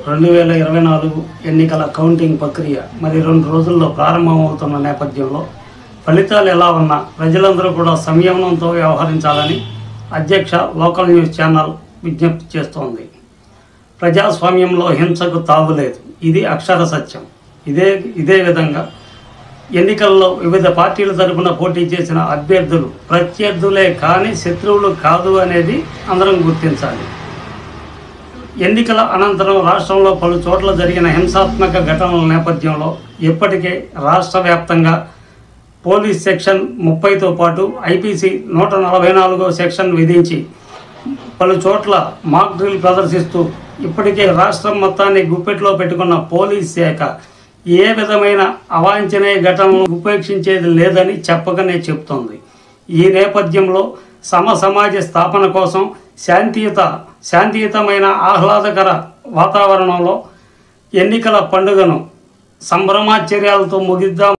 2024 ఎన్నికల కౌంటింగ్ ప్రక్రియ మరి 2 రోజుల్లో ప్రారంభమవుతున్న నేపథ్యంలో ఫలితాలు ఎలా ఉన్నా ప్రజలందరూ కూడా సంయమనంతో వ్యవహరించాలని అధ్యక్ష లోకల్ న్యూస్ ఛానల్ విజ్ఞప్తి చేస్తోంది. ప్రజాస్వామ్యంలో హింసకు తావులేదు, ఇది అక్షర సత్యం. ఇదే విధంగా ఎన్నికల్లో వివిధ పార్టీల తరపున పోటీ చేసిన అభ్యర్థులు ప్రత్యర్థులే కానీ శత్రువులు కాదు అనేది అందరం గుర్తించాలి. ఎన్నికల అనంతరం రాష్ట్రంలో పలు చోట్ల జరిగిన హింసాత్మక ఘటనల నేపథ్యంలో ఇప్పటికే రాష్ట్ర వ్యాప్తంగా పోలీస్ సెక్షన్ 30తో పాటు ఐపీసీ 144వ సెక్షన్ విధించి పలు చోట్ల మాక్ డ్రిల్ ప్రదర్శిస్తూ ఇప్పటికే రాష్ట్రం మొత్తాన్ని గుప్పెట్లో పెట్టుకున్న పోలీస్ శాఖ ఏ విధమైన అవాంఛనీయ ఘటనలు ఉపేక్షించేది లేదని చెప్పకనే చెప్తోంది. ఈ నేపథ్యంలో సమాజ స్థాపన కోసం శాంతియుతమైన ఆహ్లాదకర వాతావరణంలో ఎన్నికల పండుగను సంభ్రమాచర్యాలతో ముగిద్దాం.